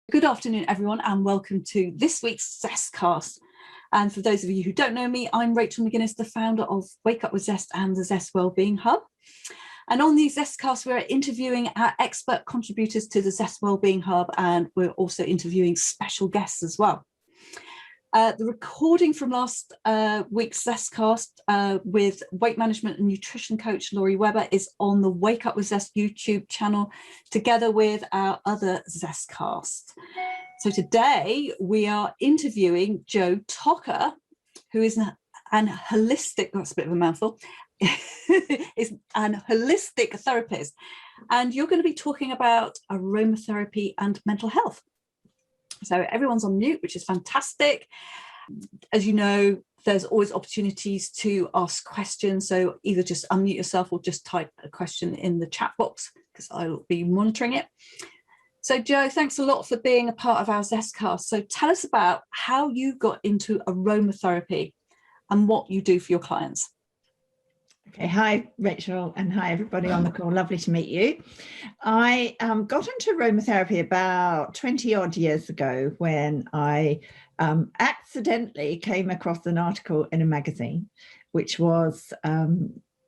Good afternoon, everyone, and welcome to this week's Zest Cast. And for those of you who don't know me, I'm Rachel McGuinness, the founder of Wake Up with Zest and the Zest Wellbeing Hub. And on the Zest Cast, we're interviewing our expert contributors to the Zest Wellbeing Hub, and we're also interviewing special guests as well. The recording from last week's Zest Cast with weight management and nutrition coach Laurie Webber is on the Wake Up with Zest YouTube channel, together with our other Zest Cast. So today we are interviewing Jo Tocker, who is an holistic, that's a bit of a mouthful, is an holistic therapist. And you're going to be talking about aromatherapy and mental health. So everyone's on mute, which is fantastic. As you know, there's always opportunities to ask questions. So either just unmute yourself or just type a question in the chat box, because I'll be monitoring it. So Jo, thanks a lot for being a part of our Zestcast. So tell us about how you got into aromatherapy and what you do for your clients. Okay, hi Rachel, and hi everybody on the call. Lovely to meet you. I got into aromatherapy about 20 odd years ago when I accidentally came across an article in a magazine, which was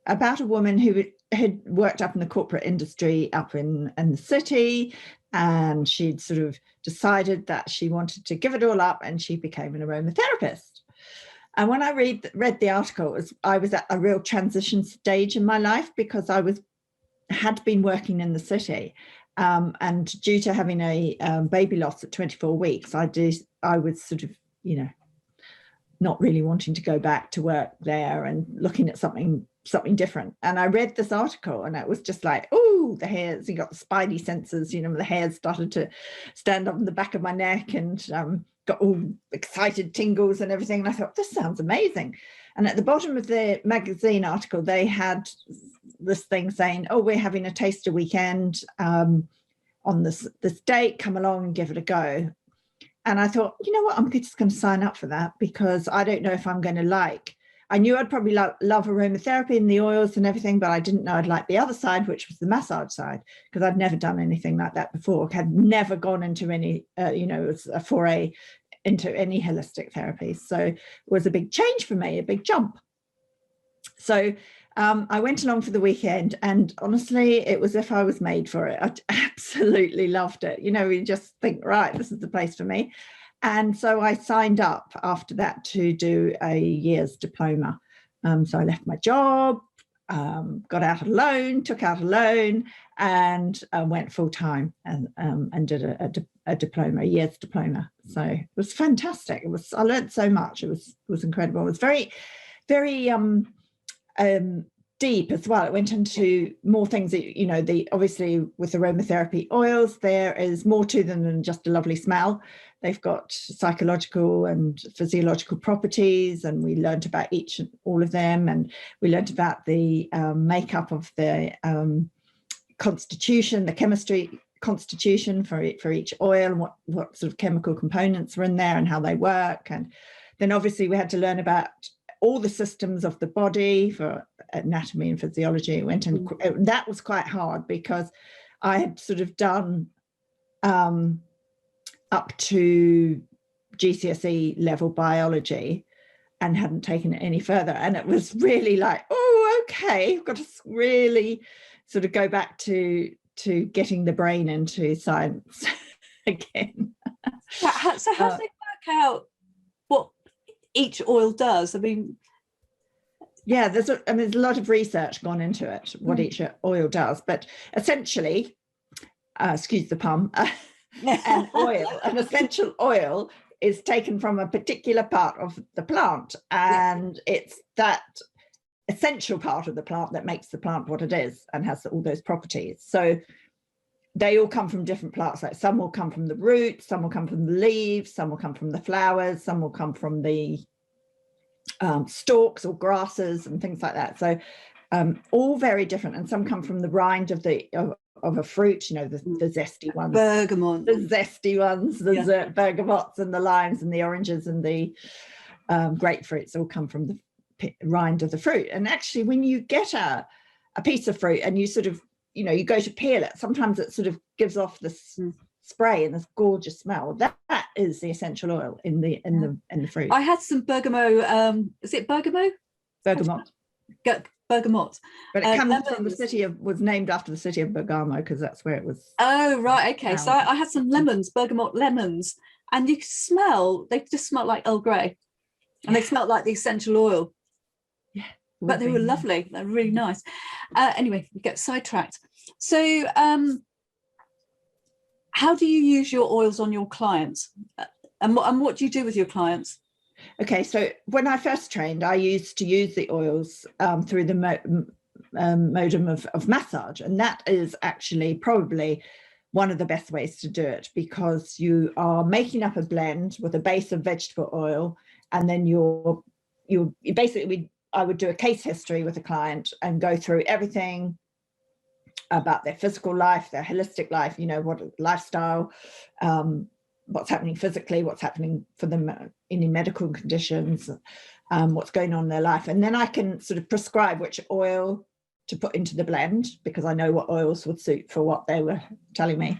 about a woman who had worked up in the corporate industry up in the city, and she'd sort of decided that she wanted to give it all up, and she became an aromatherapist. And when I read the article, I was at a real transition stage in my life, because I had been working in the city, and due to having a baby loss at 24 weeks, I was sort of, not really wanting to go back to work there and looking at something different. And I read this article, and it was just like, oh, the hairs, you got the spidey senses, the hairs started to stand up on the back of my neck, and got all excited tingles and everything. And I thought, this sounds amazing. And at the bottom of the magazine article, they had this thing saying, oh, we're having a taster weekend on this date, come along and give it a go. And I thought, you know what, I'm just going to sign up for that, because I don't know if I'm going to I knew I'd probably love aromatherapy and the oils and everything, but I didn't know I'd like the other side, which was the massage side, because I'd never done anything like that before. Had never gone into any, a foray into any holistic therapies. So it was a big change for me, a big jump. So I went along for the weekend, and honestly, it was as if I was made for it. I absolutely loved it. You just think, right, this is the place for me. And so I signed up after that to do a year's diploma. So I left my job, got out a loan, took out a loan, and went full time and did a diploma, a year's diploma. So it was fantastic. I learned so much. It was incredible. It was very, very deep as well. It went into more things that, obviously with aromatherapy oils, there is more to them than just a lovely smell. They've got psychological and physiological properties, and we learned about each and all of them. And we learned about the makeup of the constitution, the chemistry constitution for each oil, and what sort of chemical components are in there and how they work. And then obviously we had to learn about all the systems of the body for anatomy and physiology. That was quite hard, because I had sort of done up to GCSE level biology and hadn't taken it any further. And it was really like, oh, okay, I've got to really sort of go back to getting the brain into science again. So how do they work out what each oil does? Yeah, there's a lot of research gone into it, what each oil does. But essentially, excuse the pun, an essential oil is taken from a particular part of the plant, and it's that essential part of the plant that makes the plant what it is and has all those properties. So they all come from different plants. Like some will come from the roots, some will come from the leaves, some will come from the flowers, some will come from the stalks or grasses and things like that. So all very different, and some come from the rind of a fruit, the zesty ones, the bergamots and the limes and the oranges and the grapefruits all come from the rind of the fruit. And actually, when you get a piece of fruit and you sort of, you go to peel it, sometimes it sort of gives off this spray and this gorgeous smell. That is the essential oil in the fruit. I had some bergamot. Is it bergamot? Bergamot. Bergamot. But it comes from the city was named after the city of Bergamo, because that's where it was. Oh, right. Okay. Found. So I had some bergamot lemons, and you could smell, they just smelled like Earl Grey, and they smelled like the essential oil. Yeah. But they were lovely. They're really nice. Anyway, we get sidetracked. So how do you use your oils on your clients? And what do you do with your clients? Okay, so when I first trained, I used to use the oils through the modem of massage. And that is actually probably one of the best ways to do it, because you are making up a blend with a base of vegetable oil. And then you basically, I would do a case history with a client and go through everything about their physical life, their holistic life, what lifestyle, what's happening physically, what's happening for them, any medical conditions, what's going on in their life. And then I can sort of prescribe which oil to put into the blend, because I know what oils would suit for what they were telling me.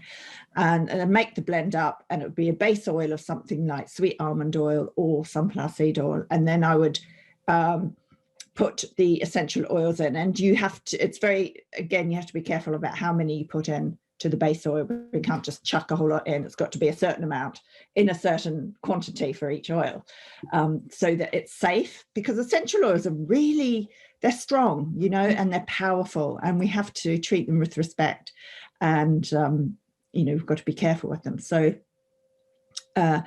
And I make the blend up, and it would be a base oil of something like sweet almond oil or sunflower seed oil. And then I would put the essential oils in, and you have to, you have to be careful about how many you put in to the base oil. We can't just chuck a whole lot in. It's got to be a certain amount in a certain quantity for each oil, so that it's safe, because essential oils are really, they're strong, and they're powerful, and we have to treat them with respect, and we've got to be careful with them. So that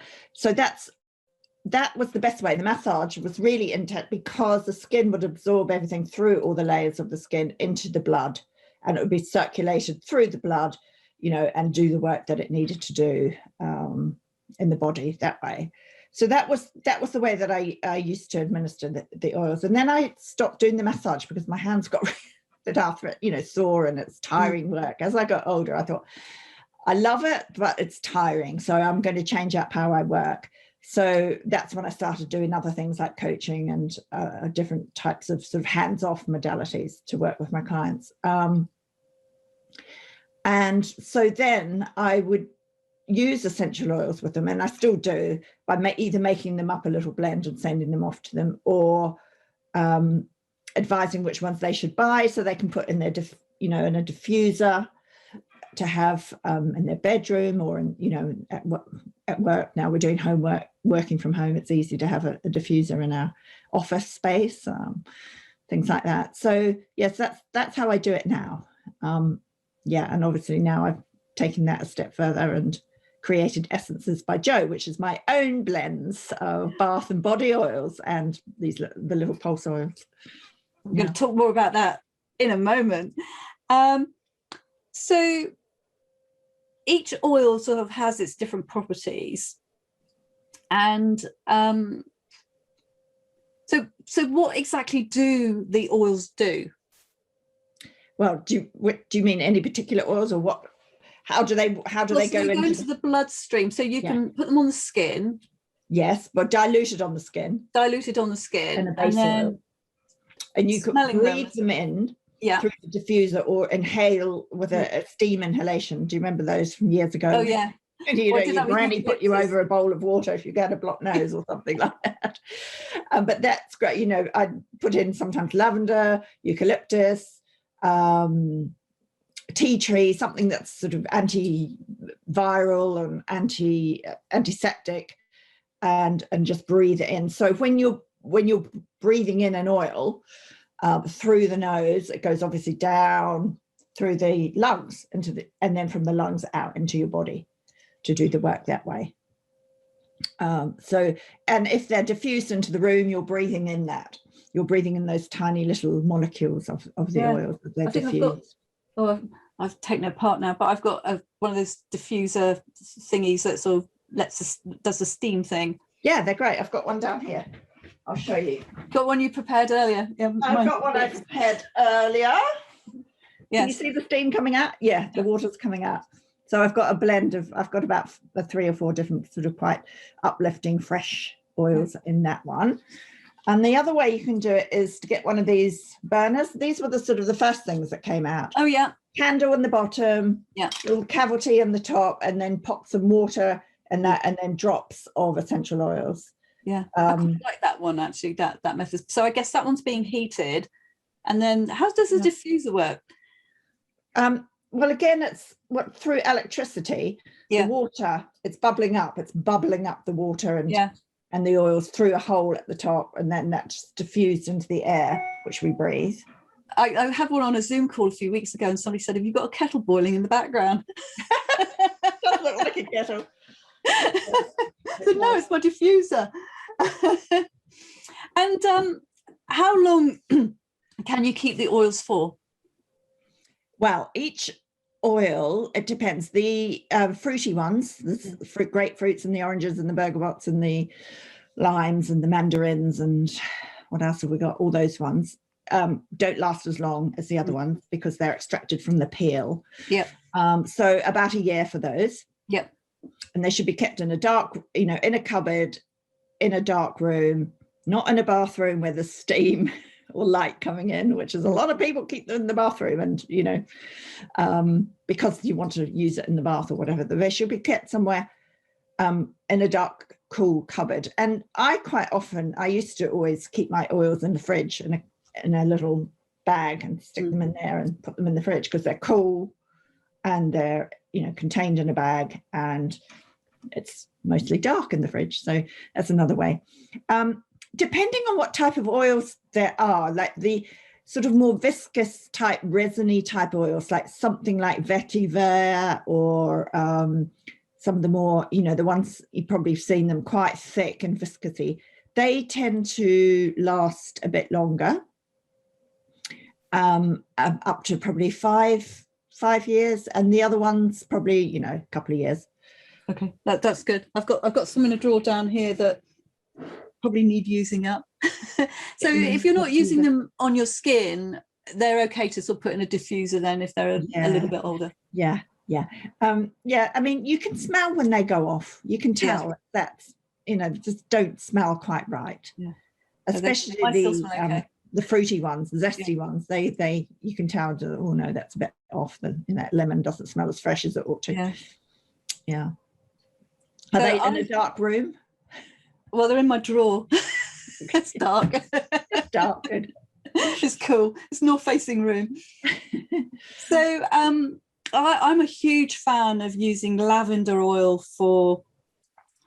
was the best way. The massage was really intense, because the skin would absorb everything through all the layers of the skin into the blood, and it would be circulated through the blood, and do the work that it needed to do in the body that way. So that was the way that I used to administer the oils. And then I stopped doing the massage, because my hands got sore, and it's tiring work. As I got older, I thought, I love it, but it's tiring. So I'm going to change up how I work. So that's when I started doing other things like coaching and different types of sort of hands-off modalities to work with my clients. And so then I would use essential oils with them, and I still do, by either making them up a little blend and sending them off to them, or advising which ones they should buy so they can put in their, in a diffuser to have in their bedroom, or at work. Now we're doing homework, working from home. It's easy to have a diffuser in our office space, things like that. So yes, that's how I do it now. And obviously now I've taken that a step further and created Essences by Jo, which is my own blends of bath and body oils and the little pulse oils. We're going to talk more about that in a moment. So each oil sort of has its different properties, and so what exactly do the oils do? Well, do you mean any particular oils, or what? How do they go into the bloodstream? So you can put them on the skin. Yes, but diluted on the skin. Diluted on the skin, and a base oil. And you could breathe them in through the diffuser, or inhale with a steam inhalation. Do you remember those from years ago? Oh yeah. And your granny put you over a bowl of water if you got a blocked nose or something like that. But that's great. I put in sometimes lavender, eucalyptus, tea tree, something that's sort of antiviral and antiseptic, and just breathe it in. So when you're breathing in an oil through the nose, it goes obviously down through the lungs and then from the lungs out into your body to do the work that way. And if they're diffused into the room, you're breathing in that. You're breathing in those tiny little molecules of the oils that they're diffused. I've taken it apart now, but I've got one of those diffuser thingies that sort of does the steam thing. Yeah, they're great. I've got one down here. I'll show you. Got one you prepared earlier? Yeah, I've got one I prepared earlier. Yes. Can you see the steam coming out? Yeah, the water's coming out. So I've got a blend I've got about 3 or 4 different sort of quite uplifting fresh oils in that one. And the other way you can do it is to get one of these burners. These were the sort of the first things that came out. Oh, yeah. Candle in the bottom, Yeah. little cavity in the top, and then pop some water and that, and then drops of essential oils. Yeah, I quite like that one, actually, that method. So I guess that one's being heated. And then how does the diffuser work? Well, again, it's through electricity. The water, it's bubbling up the water and the oils through a hole at the top, and then that's diffused into the air, which we breathe. I had one on a Zoom call a few weeks ago, and somebody said, have you got a kettle boiling in the background? Does look like a kettle. So, no, it's my diffuser. And how long can you keep the oils for? Well, each oil, it depends. The fruity ones, the grapefruits and the oranges and the bergamots and the limes and the mandarins and what else have we got? All those ones don't last as long as the other ones because they're extracted from the peel. Yep. So about a year for those. Yep. And they should be kept in a dark, in a cupboard, in a dark room, not in a bathroom where there's steam or light coming in, which is a lot of people keep them in the bathroom, and because you want to use it in the bath or whatever. They should be kept somewhere in a dark, cool cupboard. And I used to always keep my oils in the fridge in a little bag and stick them in there and put them in the fridge because they're cool and they're contained in a bag, and it's mostly dark in the fridge. So that's another way. Depending on what type of oils there are, like the sort of more viscous type, resiny type oils, like something like vetiver or some of the more, the ones you've probably seen them quite thick and viscousy, they tend to last a bit longer, up to probably five years, and the other ones probably, a couple of years. Okay, that's good. I've got some in a drawer down here that probably need using up. So if you're not using them on your skin, they're okay to sort of put in a diffuser then if they're a little bit older. Yeah. I mean, you can smell when they go off. You can tell that's just don't smell quite right. Yeah. Especially the fruity ones, the zesty ones. They you can tell. Oh no, that's a bit off. That lemon doesn't smell as fresh as it ought to. Yeah. Are they in a dark room? Well, they're in my drawer. It's dark. It's dark. Good. It's cool. It's north-facing room. So I'm a huge fan of using lavender oil for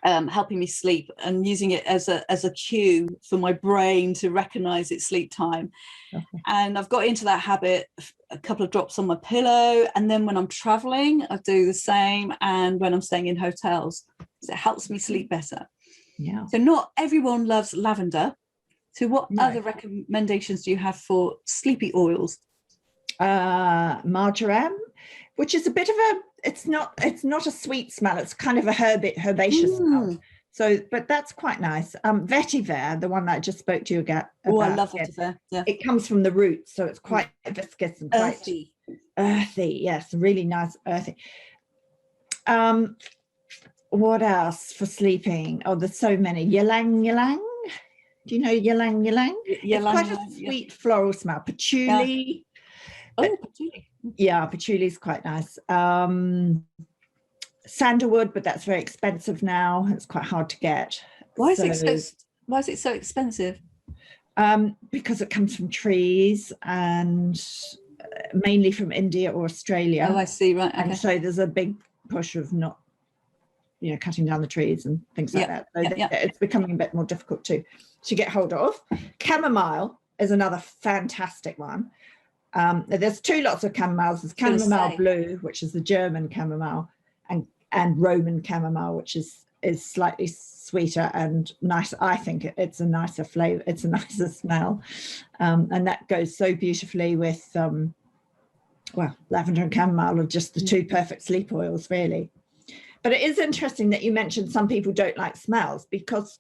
helping me sleep, and using it as a cue for my brain to recognise it's sleep time. Okay. And I've got into that habit, a couple of drops on my pillow, and then when I'm travelling, I do the same, and when I'm staying in hotels, it helps me sleep better. Yeah. So not everyone loves lavender. So what other recommendations do you have for sleepy oils? Marjoram, which is a bit of it's not a sweet smell. It's kind of a herbaceous smell. So, but that's quite nice. Vetiver, the one that I just spoke to you about. Oh, I love vetiver. Yeah. It comes from the roots, so it's quite viscous and quite earthy. Yes, really nice earthy. What else for sleeping? Oh, there's so many. Ylang ylang. Do you know ylang ylang? It's quite a sweet floral smell. Patchouli. Yeah. Patchouli. Yeah, patchouli is quite nice. Sandalwood, but that's very expensive now. It's quite hard to get. Why is it so expensive? Because it comes from trees and mainly from India or Australia. Oh, I see. Right. Okay. And so there's a big push of not cutting down the trees and things like that. So it's becoming a bit more difficult to get hold of. Chamomile is another fantastic one. There's two lots of chamomiles. There's chamomile blue, which is the German chamomile, and Roman chamomile, which is slightly sweeter and nice. I think it's a nicer flavor. It's a nicer smell, and that goes so beautifully with lavender and chamomile are just the two perfect sleep oils, really. But it is interesting that you mentioned some people don't like smells, because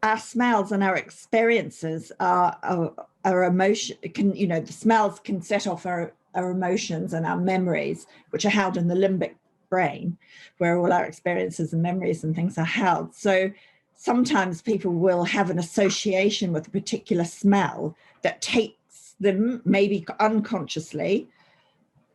our smells and our experiences are emotion. The smells can set off our emotions and our memories, which are held in the limbic brain, where all our experiences and memories and things are held. So sometimes people will have an association with a particular smell that takes them maybe unconsciously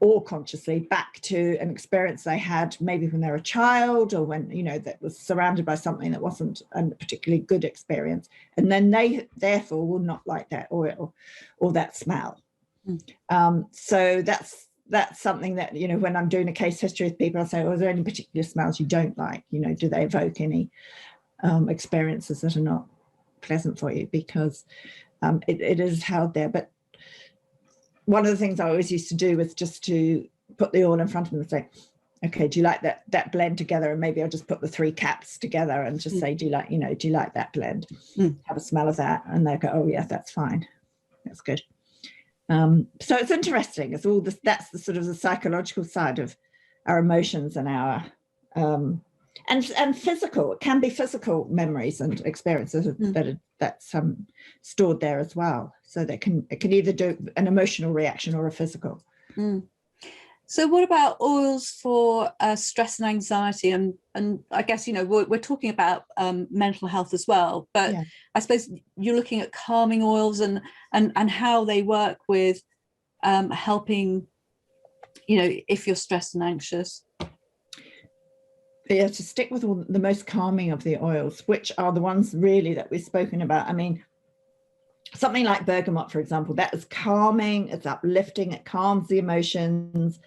or consciously back to an experience they had maybe when they were a child, or when, you know, that was surrounded by something that wasn't a particularly good experience, and then they therefore will not like that oil or that smell. So that's something that, you know, when I'm doing a case history with people, I say, oh, are there any particular smells you don't like? You know, do they evoke any experiences that are not pleasant for you? Because it is held there. But one of the things I always used to do was just to put the oil in front of them and say, okay, do you like that blend together? And maybe I'll just put the 3 caps together and just say, do you like that blend? Have a smell of that. And they'll go, oh yeah, that's fine. That's good. So it's interesting. It's all this, that's the sort of the psychological side of our emotions and our and physical. It can be physical memories and experiences that's stored there as well. So that it can either do an emotional reaction or a physical. So what about oils for stress and anxiety? And I guess, you know, we're talking about mental health as well, but yeah. I suppose you're looking at calming oils and how they work with helping, you know, if you're stressed and anxious. Yeah, to stick with all the most calming of the oils, which are the ones really that we've spoken about. I mean, something like bergamot, for example, that is calming, it's uplifting, it calms the emotions,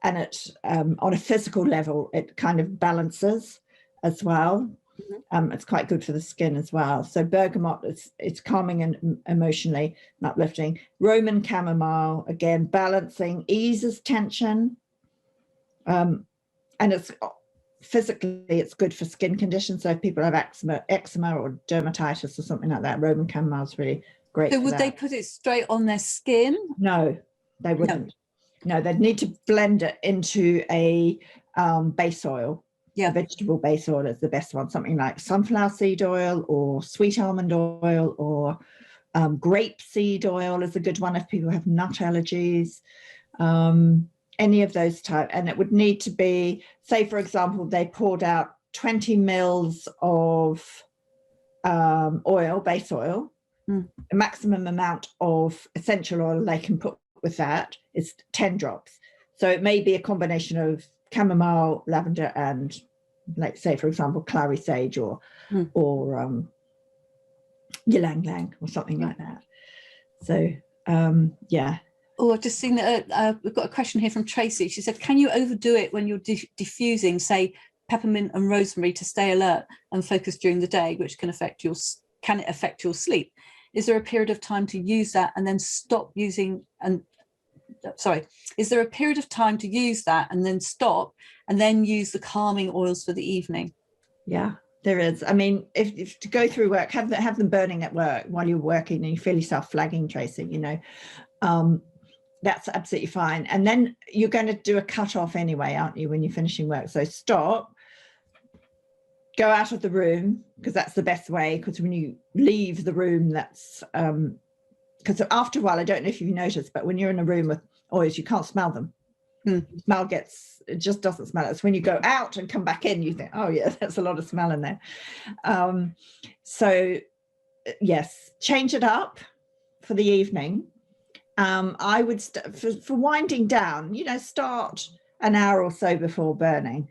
and it on a physical level, it kind of balances as well. It's quite good for the skin as well. So bergamot, it's calming and emotionally and uplifting. Roman chamomile, again, balancing, eases tension, and it's physically, it's good for skin conditions. So if people have eczema or dermatitis or something like that, Roman chamomile is really great. So would they put it straight on their skin? No, they wouldn't. No, they'd need to blend it into a base oil. Yeah, vegetable base oil is the best one. Something like sunflower seed oil or sweet almond oil, or grape seed oil is a good one if people have nut allergies. Any of those type, and it would need to be, say for example, they poured out 20 mils of oil, base oil. A maximum amount of essential oil they can put with that is 10 drops. So it may be a combination of chamomile, lavender, and, like, say for example, clary sage or ylang ylang or something like that. So yeah. Oh, I've just seen that we've got a question here from Tracy. She said, can you overdo it when you're diffusing, say, peppermint and rosemary to stay alert and focus during the day, which can affect your sleep? Is there a period of time to use that and then stop using? And is there a period of time to use that and then stop and then use the calming oils for the evening? Yeah, there is. I mean, if to go through work, have them burning at work while you're working and you feel yourself flagging, Tracy, you know, that's absolutely fine. And then you're going to do a cut off anyway, aren't you, when you're finishing work? So stop, go out of the room, because that's the best way, because when you leave the room, that's because after a while, I don't know if you've noticed, but when you're in a room with oils, you can't smell them. Smell it just doesn't smell. It's when you go out and come back in, you think, oh yeah, that's a lot of smell in there. So yes, change it up for the evening. I would, for winding down, you know, start an hour or so before burning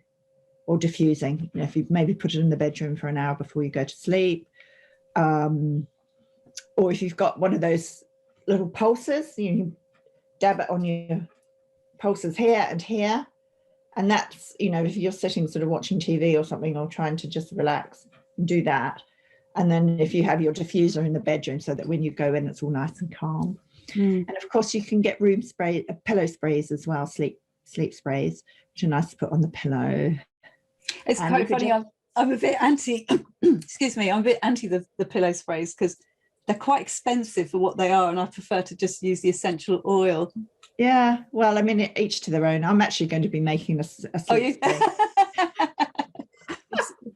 or diffusing. You know, if you maybe put it in the bedroom for an hour before you go to sleep, or if you've got one of those little pulses, you can dab it on your pulses here and here. And that's, you know, if you're sitting sort of watching TV or something, or trying to just relax, do that. And then if you have your diffuser in the bedroom, so that when you go in, it's all nice and calm. And of course you can get room spray, pillow sprays as well, sleep sprays, which are nice to put on the pillow. It's quite funny. I'm a bit anti excuse me, I'm a bit anti the pillow sprays, because they're quite expensive for what they are, and I prefer to just use the essential oil. Yeah, well, I mean, each to their own. I'm actually going to be making a sleep spray.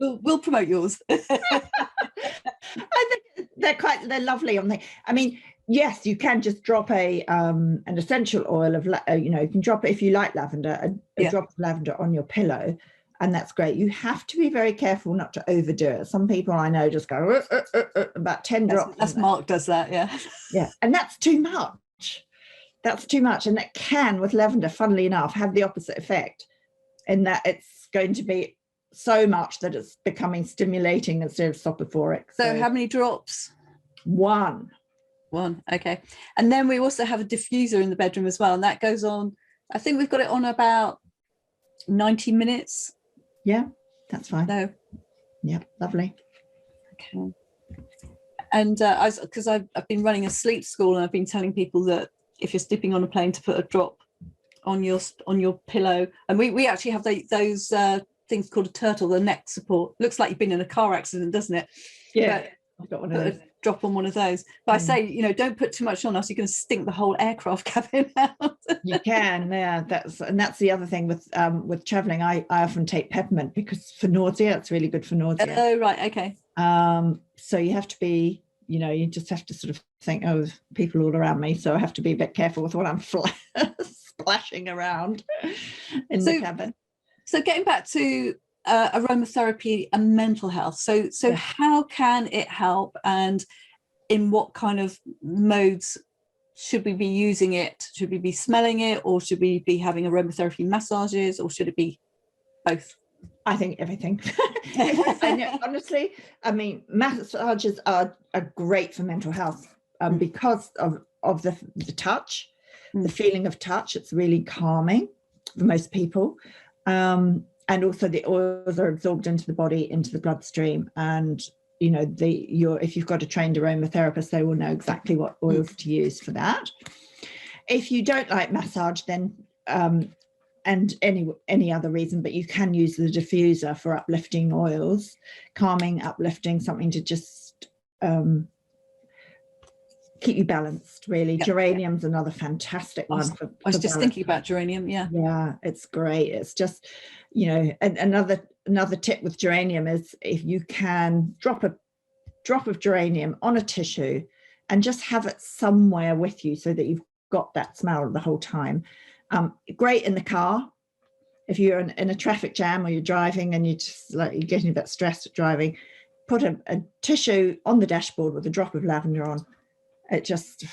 We'll promote yours. I think they're lovely on the, I mean, yes, you can just drop an essential oil of, you know, you can drop it, if you like lavender, a drop of lavender on your pillow, and that's great. You have to be very careful not to overdo it. Some people I know just go about 10 drops. That's Mark does that, yeah. Yeah, and that's too much. That's too much, and it can, with lavender, funnily enough, have the opposite effect, in that it's going to be so much that it's becoming stimulating instead of soporific. So how many drops? One, okay. And then we also have a diffuser in the bedroom as well, and that goes on, I think we've got it on about 90 minutes. Yeah, that's fine. So yeah, lovely. Okay. And because I've been running a sleep school, and I've been telling people that if you're sleeping on a plane, to put a drop on your pillow. And we actually have those things called a turtle, the neck support. Looks like you've been in a car accident, doesn't it? Yeah, but I've got one of those. Drop on one of those. But I say, don't put too much on, else you're going to stink the whole aircraft cabin out. You can, yeah. That's the other thing with traveling. I often take peppermint, because for nausea, it's really good for nausea. Oh, right, okay. So you have to be, you just have to sort of think, oh, there's people all around me, so I have to be a bit careful with what I'm splashing around in the cabin. So getting back to aromatherapy and mental health. So yeah. How can it help, and in what kind of modes should we be using it? Should we be smelling it, or should we be having aromatherapy massages, or should it be both? I think everything. Honestly, I mean, massages are great for mental health because of the touch, the feeling of touch. It's really calming for most people. And also the oils are absorbed into the body, into the bloodstream. And, if you've got a trained aromatherapist, they will know exactly what oils to use for that. If you don't like massage, then, and any other reason, but you can use the diffuser for uplifting oils, calming, uplifting, something to just keep you balanced, really. Yep. Geranium's another fantastic one. I was just thinking about geranium. Yeah, it's great. It's just, and another tip with geranium is, if you can drop a drop of geranium on a tissue and just have it somewhere with you, so that you've got that smell the whole time. Great in the car if you're in a traffic jam, or you're driving and you're getting a bit stressed at driving. Put a tissue on the dashboard with a drop of lavender on. It just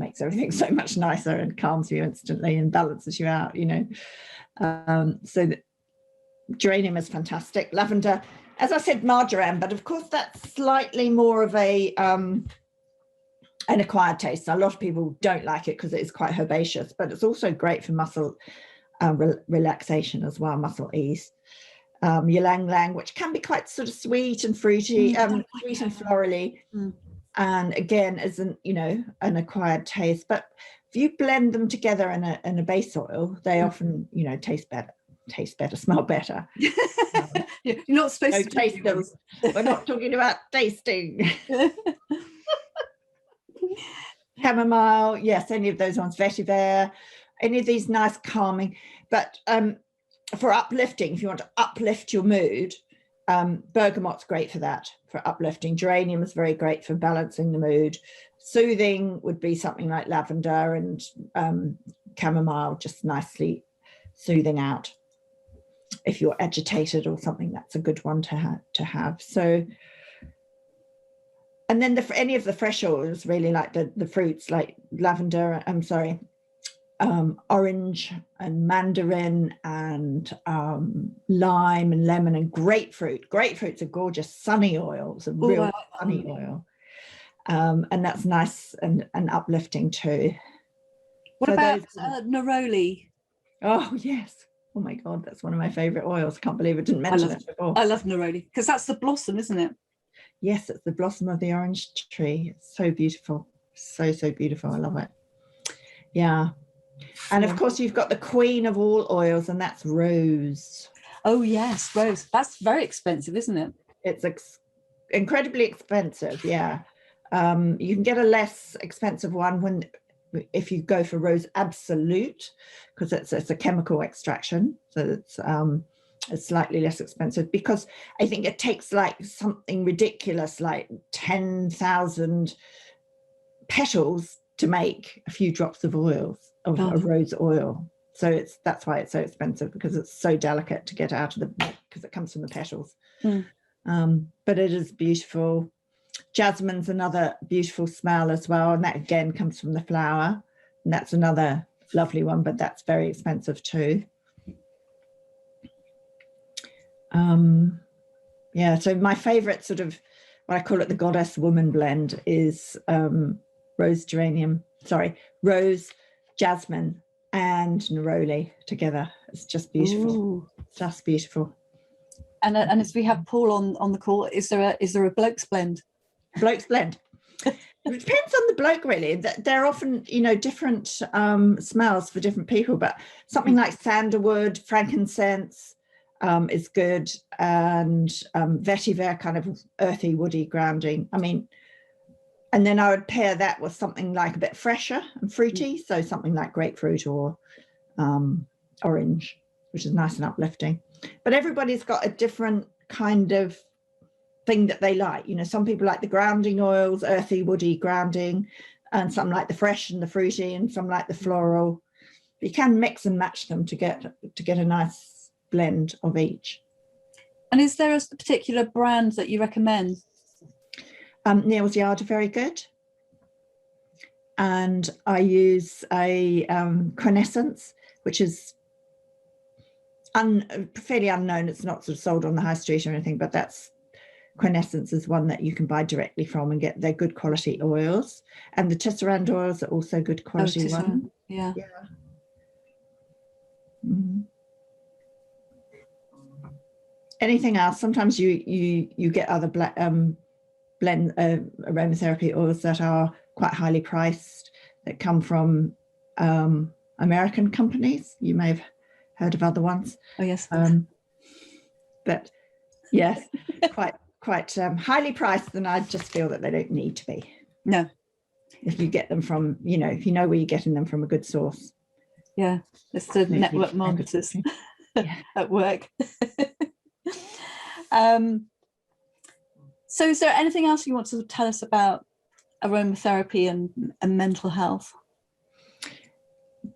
makes everything so much nicer, and calms you instantly and balances you out, so geranium is fantastic. Lavender, as I said, marjoram, but of course that's slightly more of an acquired taste. A lot of people don't like it because it is quite herbaceous, but it's also great for muscle relaxation as well, muscle ease. Ylang ylang, which can be quite sort of sweet and fruity, sweet and florally. And again, isn't an acquired taste, but if you blend them together in a base oil, they often taste better, smell better. You're not supposed to taste them. We're not talking about tasting. Chamomile, yes, any of those ones, vetiver, any of these nice calming. But for uplifting, if you want to uplift your mood, bergamot's great for that, for uplifting. Geranium is very great for balancing the mood. Soothing would be something like lavender and chamomile, just nicely soothing out. If you're agitated or something, that's a good one to have. So, and then any of the fresh oils, really, like the fruits, like lavender, orange and mandarin and lime and lemon and grapefruit. Grapefruit's a gorgeous sunny oil. It's a real sunny oil. And that's nice and uplifting too. What about neroli? Oh, yes. Oh my God, that's one of my favorite oils. I can't believe I didn't mention it before. I love neroli, because that's the blossom, isn't it? Yes, it's the blossom of the orange tree. It's so beautiful. So beautiful. I love it. Yeah. And of course, you've got the queen of all oils, and that's rose. Oh, yes, rose. That's very expensive, isn't it? It's incredibly expensive, yeah. You can get a less expensive one if you go for rose absolute, because it's a chemical extraction, so it's slightly less expensive, because I think it takes like something ridiculous like 10,000 petals to make a few drops of oils of rose oil. So that's why it's so expensive, because it's so delicate to get out of because it comes from the petals. But it is beautiful. Jasmine's another beautiful smell as well, and that again comes from the flower, and that's another lovely one, but that's very expensive too. Yeah, so my favorite sort of, what I call it, the goddess woman blend is rose, jasmine and neroli together. It's just beautiful. Ooh. Just beautiful. And as we have Paul on the call, is there a bloke's blend? Bloke's blend. It depends on the bloke, really. They're often, you know, different smells for different people, but something like sandalwood, frankincense is good, and vetiver, kind of earthy, woody grounding. I mean, and then I would pair that with something like a bit fresher and fruity, so something like grapefruit or orange, which is nice and uplifting. But everybody's got a different kind of thing that they like. You know, some people like the grounding oils, earthy, woody grounding, and some like the fresh and the fruity, and some like the floral. You can mix and match them to get a nice blend of each. And is there a particular brand that you recommend? Neal's Yard are very good, and I use a Quintessence, which is fairly unknown. It's not sort of sold on the high street or anything, but that's Quintessence is one that you can buy directly from and get their good quality oils. And the Tisserand oils are also good quality ones. Yeah. Anything else? Sometimes you get other blend aromatherapy oils that are quite highly priced, that come from American companies. You may have heard of other ones. Oh yes. But yes, quite highly priced, and I just feel that they don't need to be. No. If you get them from, you know, if you know where you're getting them from a good source. Yeah, it's the network marketers at work. So is there anything else you want to tell us about aromatherapy and mental health?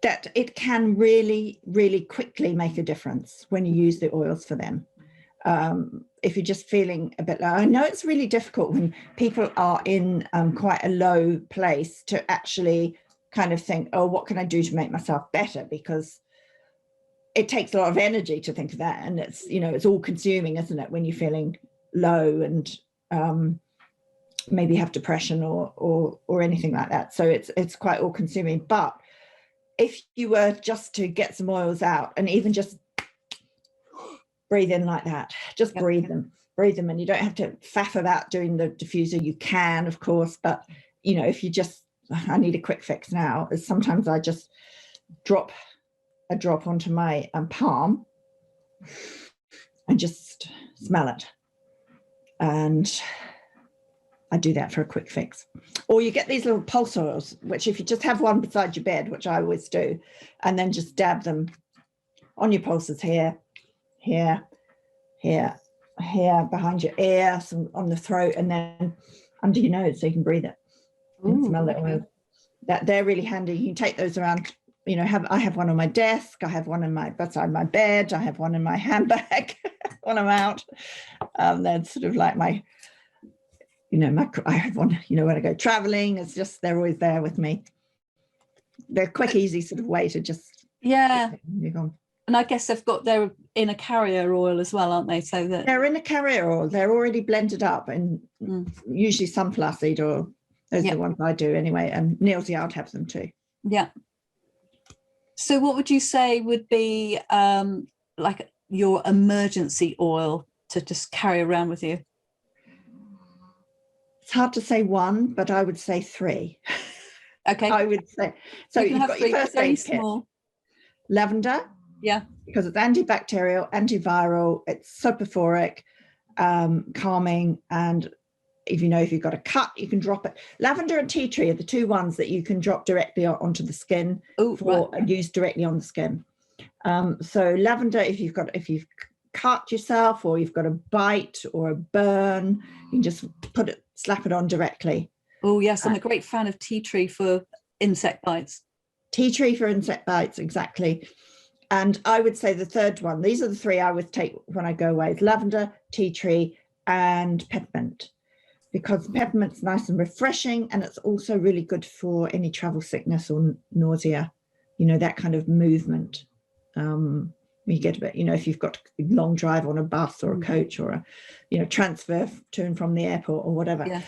That it can really, really quickly make a difference when you use the oils for them. If you're just feeling a bit low, I know it's really difficult when people are in quite a low place to actually kind of think, oh, what can I do to make myself better? Because it takes a lot of energy to think of that, and it's, you know, it's all consuming, isn't it, when you're feeling low and maybe have depression or anything like that. So it's quite all consuming. But if you were just to get some oils out and even just breathe in like that, just breathe them, and you don't have to faff about doing the diffuser. You can, of course, but you know, if you just, I need a quick fix now, is sometimes I just drop a drop onto my palm and just smell it, and I do that for a quick fix. Or you get these little pulse oils, which if you just have one beside your bed, which I always do, and then just dab them on your pulses here, behind your ear, some on the throat, and then under your nose, so you can breathe it and smell the oil. That they're really handy. You can take those around. You know, I have one on my desk. I have one in beside my bed. I have one in my handbag when I'm out. That's sort of like my, you know, I have one, you know, when I go traveling. It's just, they're always there with me. They're a quick, easy sort of way to just move on. And I guess they're in a carrier oil as well, aren't they? So that they're in a carrier oil. They're already blended up, and usually sunflower seed oil. Those are the ones I do anyway. And Neal's Yard have them too. Yeah. So what would you say would be like your emergency oil to just carry around with you? It's hard to say one, but I would say three. Okay. I would say, so you've got your first aid kit. Lavender. Yeah. Because it's antibacterial, antiviral, it's soporific, calming, and if you've got a cut, you can drop it. Lavender and tea tree are the two ones that you can drop directly onto the skin and use directly on the skin. So lavender, if you've cut yourself or you've got a bite or a burn, you can just slap it on directly. Oh yes, I'm a great fan of tea tree for insect bites. Tea tree for insect bites, exactly. And I would say the third one, these are the three I would take when I go away, is lavender, tea tree, and peppermint, because peppermint's nice and refreshing, and it's also really good for any travel sickness or nausea, that kind of movement. You get a bit, if you've got a long drive on a bus or a coach or a, transfer to and from the airport or whatever. Yeah.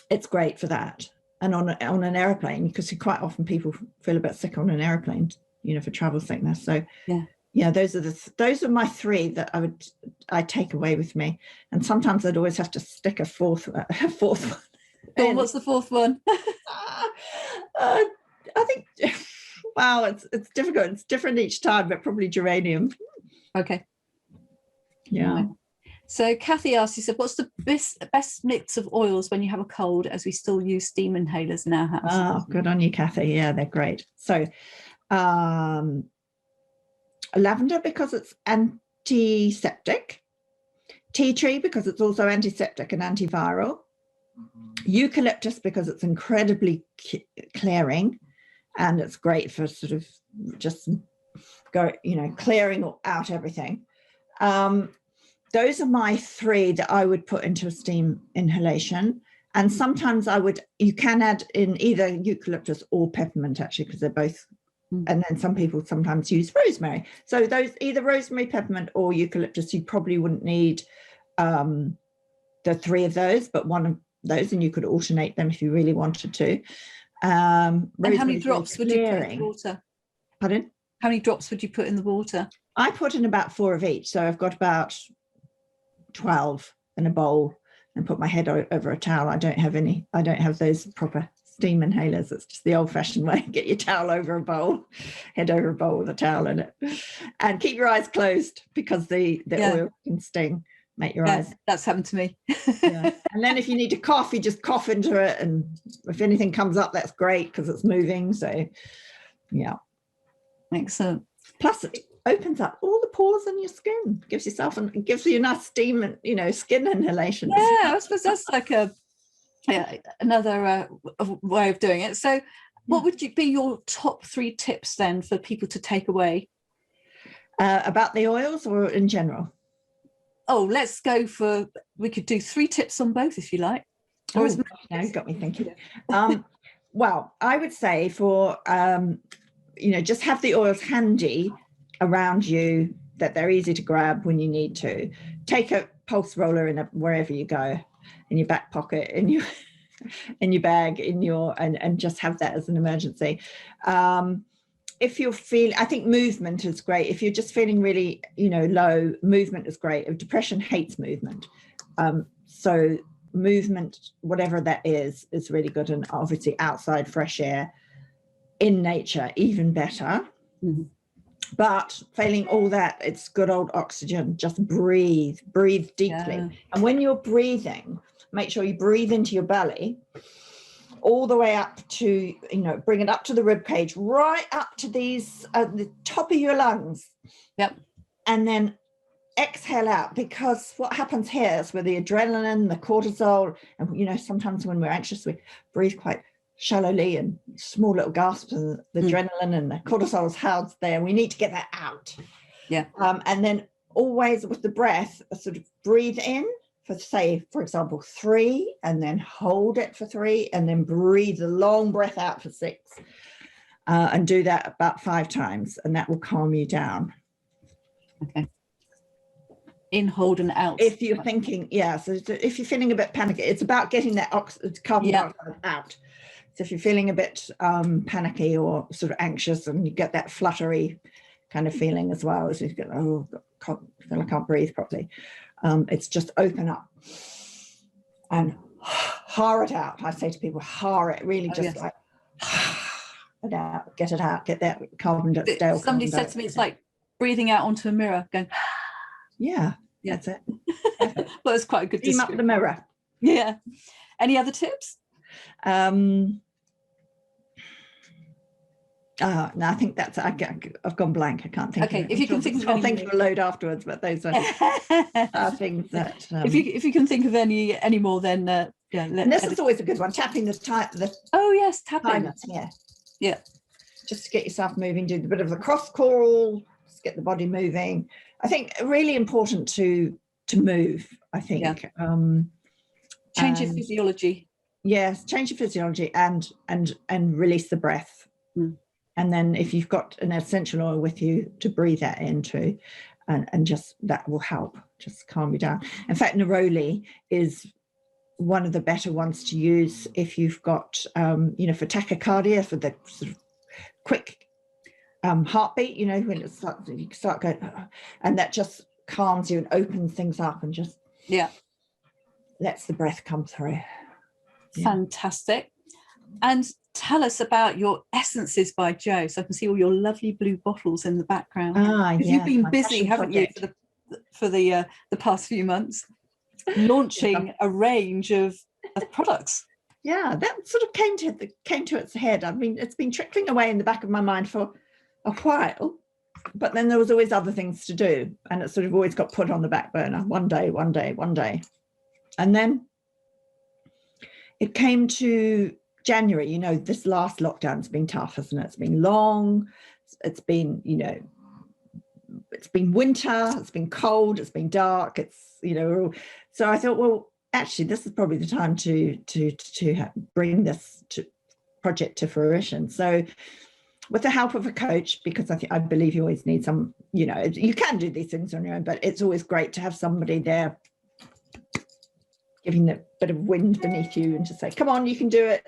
It's great for that. And on an airplane, because quite often people feel a bit sick on an airplane, for travel sickness. So yeah, those are my three that I take away with me. And sometimes I'd always have to stick a fourth one. Oh, what's the fourth one? I think, wow, it's difficult. It's different each time, but probably geranium. Okay. Yeah. So Kathy asked, she said, what's the best mix of oils when you have a cold, as we still use steam inhalers in our house? Oh, good on you, Kathy. Yeah, they're great. So lavender, because it's antiseptic. Tea tree, because it's also antiseptic and antiviral. Eucalyptus, because it's incredibly clearing, and it's great for sort of just clearing out everything. Those are my three that I would put into a steam inhalation. And sometimes you can add in either eucalyptus or peppermint, actually, because they're both. And then some people sometimes use rosemary. So those, either rosemary, peppermint, or eucalyptus, you probably wouldn't need the three of those, but one of those, and you could alternate them if you really wanted to. And how many drops would you put in the water? Pardon? How many drops would you put in the water? I put in about 4 of each. So I've got about 12 in a bowl, and put my head over a towel. I don't have those proper steam inhalers. It's just the old-fashioned way. Get your towel over a bowl, head over a bowl with a towel in it, and keep your eyes closed, because the oil can sting. Make your eyes. That's happened to me. Yeah. And then if you need to cough, you just cough into it, and if anything comes up, that's great, because it's moving. So yeah, excellent. Plus it opens up all the pores in your skin, gives you enough steam and skin inhalation. Yeah, I suppose that's like another way of doing it. So what would be your top 3 tips then for people to take away? About the oils, or in general? Oh, let's go we could do 3 tips on both, if you like. Now you've got me thinking. Well, I would say for, just have the oils handy around you, that they're easy to grab when you need to. Take a pulse roller wherever you go, in your back pocket, in your bag, and just have that as an emergency. If you're I think movement is great. If you're just feeling really, low, movement is great. Depression hates movement. So movement, whatever that is really good. And obviously outside, fresh air, in nature, even better. Mm-hmm. But failing all that, it's good old oxygen. Just breathe deeply. Yeah. And when you're breathing, make sure you breathe into your belly, all the way up to, bring it up to the rib cage, right up to the top of your lungs. Yep. And then exhale out, because what happens here is with the adrenaline, the cortisol, and, sometimes when we're anxious, we breathe quite shallowly and small little gasps, and the adrenaline and the cortisol is housed there. We need to get that out. Yeah. And then always with the breath, sort of breathe in for, say, for example, 3, and then hold it for 3, and then breathe a long breath out for 6, and do that about 5 times, and that will calm you down. Okay. In, hold, and out. If you're thinking, so if you're feeling a bit panicky, it's about getting that carbon dioxide out. So if you're feeling a bit panicky or sort of anxious, and you get that fluttery kind of feeling as well, as you get, I feel I can't breathe properly. It's just open up and har it out. I say to people, har it, really, just like it out, get that carbon dioxide. Somebody said to me, it's like breathing out onto a mirror, going, yeah, that's it. Well, it's quite a good description. Steam up the mirror. Yeah. Any other tips? No, I think that's, I've gone blank. I can't think. Okay, of it. If you can think of I'll think of a load afterwards, but those are things that. If you can think of any more, then and this is always a good one. Tapping the. Oh yes, tapping. Yeah. Yeah. just to get yourself moving, do a bit of the cross crawl, just get the body moving. I think really important to move, I think. Change your physiology. Yes, change your physiology and release the breath. And then if you've got an essential oil with you, to breathe that into, and just that will help, just calm you down. In fact, Neroli is one of the better ones to use if you've got, for tachycardia, for the sort of quick heartbeat, when you start going, and that just calms you and opens things up and just lets the breath come through. Fantastic. And tell us about your essences by Jo. So I can see all your lovely blue bottles in the background. You've been busy, haven't you, for the past few months, launching a range of products. Yeah, that sort of came to its head. I mean, it's been trickling away in the back of my mind for a while, but then there was always other things to do, and it sort of always got put on the back burner. One day, and then it came to January. This last lockdown's been tough, hasn't it? It's been long. It's been, it's been winter. It's been cold. It's been dark. It's, so I thought, well, actually, this is probably the time to bring this project to fruition. So, with the help of a coach, because I believe you always need some, you can do these things on your own, but it's always great to have somebody there giving a bit of wind beneath you and just say, come on, you can do it,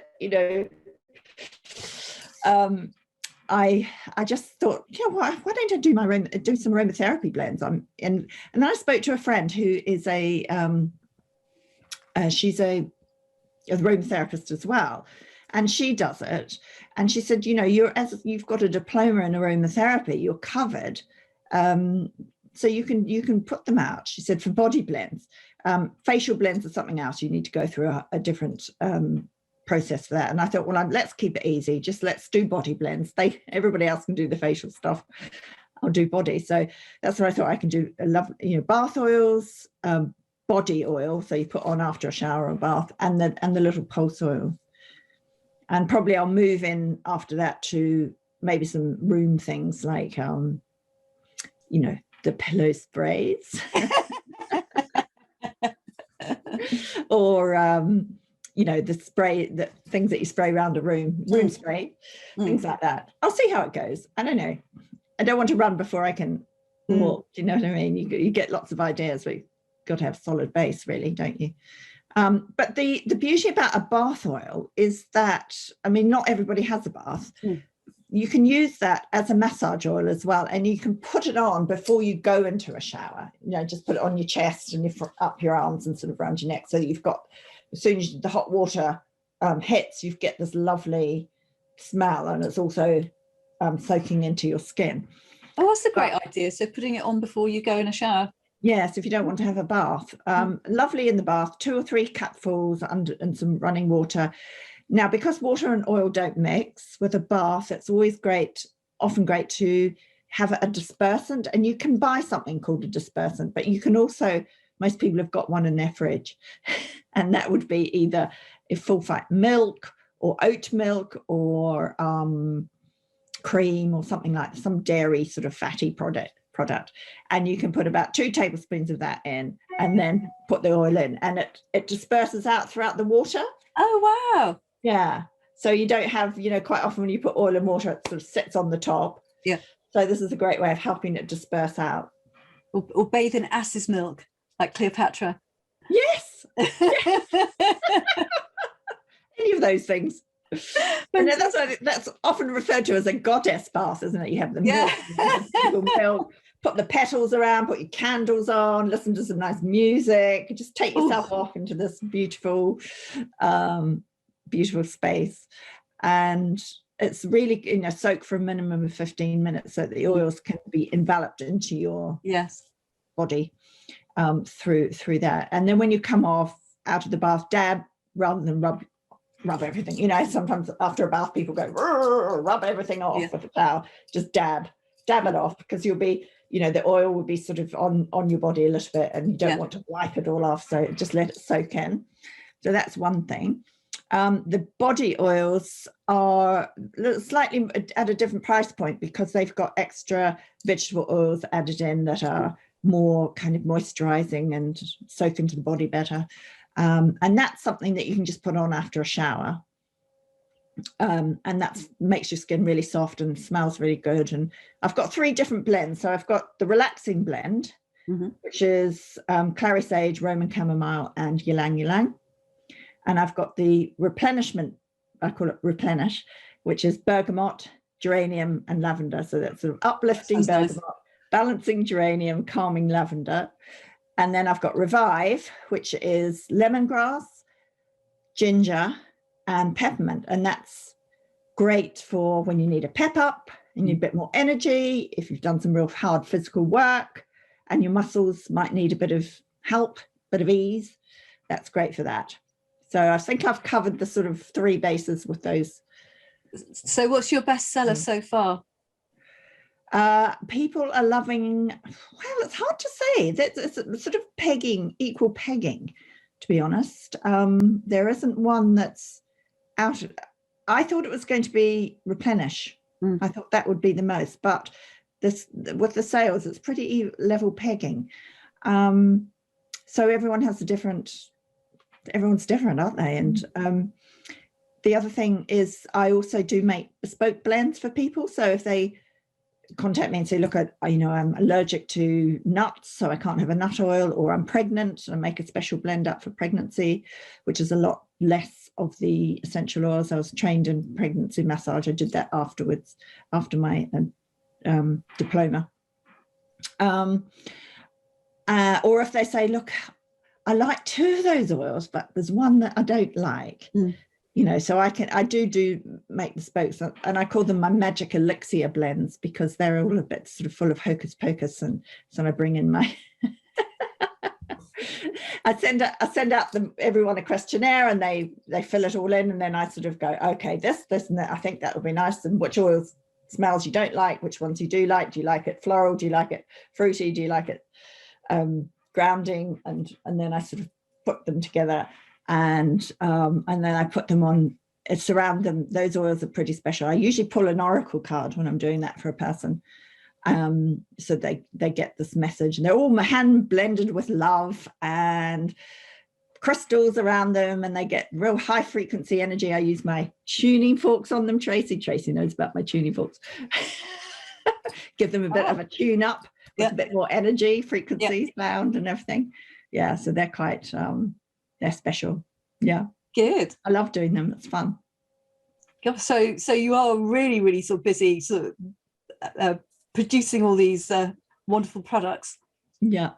I just thought, why don't I do some aromatherapy blends? And then I spoke to a friend who is she's a aromatherapist as well, and she does it. And she said, you've got a diploma in aromatherapy, you're covered. So you can put them out. She said, for body blends. Facial blends are something else. You need to go through a different process for that. And I thought, well, let's keep it easy. Just let's do body blends. Everybody else can do the facial stuff. I'll do body. So that's what I thought I can do. Bath oils, body oil. So you put on after a shower or bath, and the little pulse oil. And probably I'll move in after that to maybe some room things like, the pillow sprays. Or the spray, the things that you spray around a room spray, things like that. I'll see how it goes. I don't know. I don't want to run before I can walk. Do you know what I mean? You get lots of ideas, but you've got to have solid base, really, don't you? But the beauty about a bath oil is that, not everybody has a bath. You can use that as a massage oil as well, and you can put it on before you go into a shower. Just put it on your chest and up your arms and sort of around your neck, so that you've got, as soon as the hot water hits, you get this lovely smell, and it's also soaking into your skin. Oh, that's a great idea. So putting it on before you go in a shower. Yes, if you don't want to have a bath. Lovely in the bath, 2 or 3 cupfuls and some running water. Now, because water and oil don't mix with a bath, it's always often great to have a dispersant. And you can buy something called a dispersant, but you can also, most people have got one in their fridge. And that would be either a full fat milk or oat milk or cream or something like some dairy sort of fatty product. And you can put about 2 tablespoons of that in and then put the oil in, and it disperses out throughout the water. Oh, wow. Yeah. So you don't have, quite often when you put oil and water, it sort of sits on the top. Yeah. So this is a great way of helping it disperse out. Or bathe in ass's milk, like Cleopatra. Yes. Any of those things. And that's often referred to as a goddess bath, isn't it? You have the milk, put the petals around, put your candles on, listen to some nice music, just take yourself off into this beautiful space. And it's really, soak for a minimum of 15 minutes so that the oils can be enveloped into your body through that. And then when you come out of the bath, dab rather than rub everything. Sometimes after a bath, people go, rub everything off with a towel. Just dab it off, because you'll be, the oil will be sort of on your body a little bit, and you don't want to wipe it all off. So just let it soak in. So that's one thing. The body oils are slightly at a different price point because they've got extra vegetable oils added in that are more kind of moisturizing and soak into the body better. And that's something that you can just put on after a shower. And that makes your skin really soft and smells really good. And I've got 3 different blends. So I've got the relaxing blend, which is clary sage, Roman chamomile, and ylang ylang. And I've got the replenishment, I call it replenish, which is bergamot, geranium, and lavender. So that's sort of uplifting bergamot, nice. Balancing geranium, calming lavender. And then I've got revive, which is lemongrass, ginger, and peppermint. And that's great for when you need a pep up and you need a bit more energy, if you've done some real hard physical work and your muscles might need a bit of help, bit of ease. That's great for that. So I think I've covered the sort of 3 bases with those. So what's your best seller so far? People are loving, well, it's hard to say. It's sort of equal pegging, to be honest. There isn't one that's out. I thought it was going to be replenish. I thought that would be the most, but this with the sales, it's pretty level pegging. So everyone has everyone's different, aren't they? And the other thing is I also do make bespoke blends for people. So if they contact me and say, look, I'm allergic to nuts, so I can't have a nut oil, or I'm pregnant, and I make a special blend up for pregnancy, which is a lot less of the essential oils. I was trained in pregnancy massage. I did that afterwards, after my diploma. Or if they say, look, I like 2 of those oils, but there's one that I don't like. So I do make the spokes, and I call them my magic elixir blends because they're all a bit sort of full of hocus pocus. And so I bring in my I send out everyone a questionnaire, and they fill it all in, and then I sort of go, okay, this and that, I think that would be nice, and which oils smells you don't like, which ones you do like you like it floral, do you like it fruity, do you like it grounding, and then I sort of put them together, and then I put them on, surround them. Those oils are pretty special. I usually pull an oracle card when I'm doing that for a person, so they get this message, and they're all hand blended with love and crystals around them, and they get real high frequency energy. I use my tuning forks on them. Tracy knows about my tuning forks. Give them a bit of a tune up with a bit more energy, frequency, sound, and everything. Yeah, so they're quite they're special. Yeah, good. I love doing them. It's fun. So you are really, really sort of busy, sort of producing all these wonderful products. Yeah,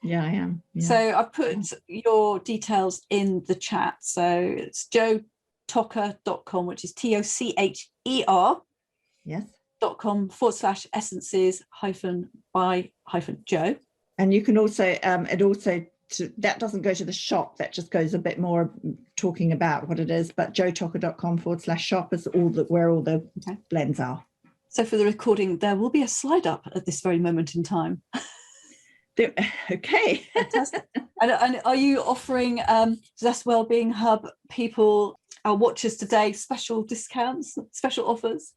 I am. Yeah. So I put your details in the chat. So it's joetocher.com, which is TOCHER. Yes. .com/essences by Joe. And you can also that doesn't go to the shop, that just goes a bit more talking about what it is, but joetocher.com/shop is where all the blends are. So for the recording, there will be a slide up at this very moment in time. Okay. Fantastic. And are you offering Zest Wellbeing Hub people, our watchers today, special discounts, special offers?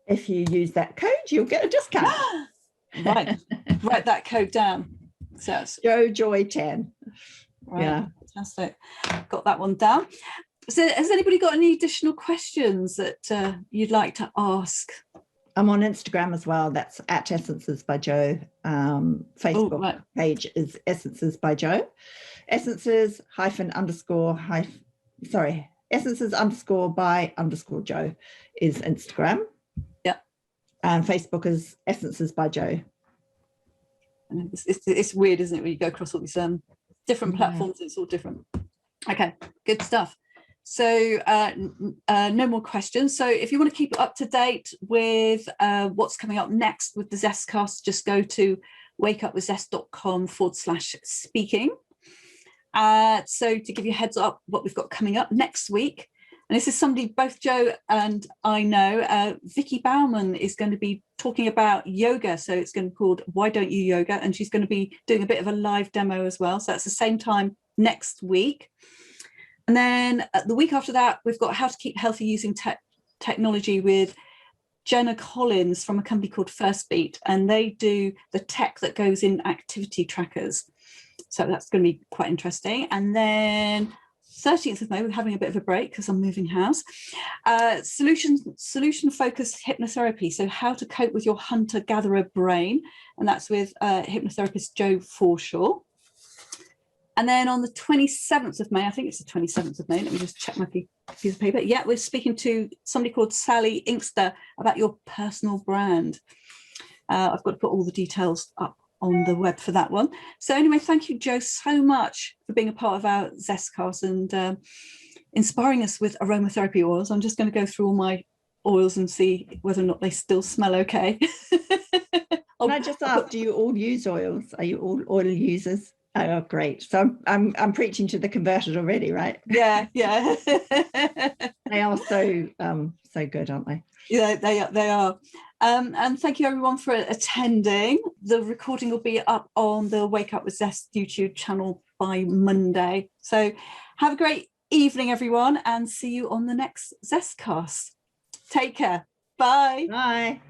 If you use that code, you'll get a discount. Right. Write that code down. So it's JoJoy10. Right. Yeah. Fantastic. Got that one down. So has anybody got any additional questions that you'd like to ask? I'm on Instagram as well. That's at Essences by Jo. Facebook page is Essences by Jo. Essences _by _ Jo is Instagram. Yeah. And Facebook is Essences by Jo. And it's weird, isn't it, when you go across all these different platforms, it's all different. Okay, good stuff. So no more questions. So if you want to keep up to date with what's coming up next with the Zest Cast, just go to wakeupwithzest.com/speaking. So to give you a heads up what we've got coming up next week, and this is somebody both Joe and I know, Vicky Bauman is going to be talking about yoga. So it's going to be called Why Don't You Yoga? And she's going to be doing a bit of a live demo as well. So that's the same time next week. And then the week after that, we've got How to Keep Healthy Using Technology with Jenna Collins from a company called First Beat, and they do the tech that goes in activity trackers. So that's going to be quite interesting. And then 13th of May, we're having a bit of a break because I'm moving house. Solution focused hypnotherapy. So how to cope with your hunter-gatherer brain. And that's with hypnotherapist Joe Forshaw. And then on the 27th of May, I think it's the 27th of May, let me just check my piece of paper. Yeah, we're speaking to somebody called Sally Inkster about your personal brand. I've got to put all the details up on the web for that one. So anyway, thank you, Joe, so much for being a part of our Zest Cast and inspiring us with aromatherapy oils. I'm just going to go through all my oils and see whether or not they still smell okay. Can I just ask, do you all use oils? Are you all oil users? Oh, great. So I'm preaching to the converted already, right? Yeah. They are so good, aren't they? Yeah, they are. And thank you everyone for attending. The recording will be up on the Wake Up with Zest YouTube channel by Monday. So have a great evening, everyone, and see you on the next Zest Cast. Take care. Bye. Bye.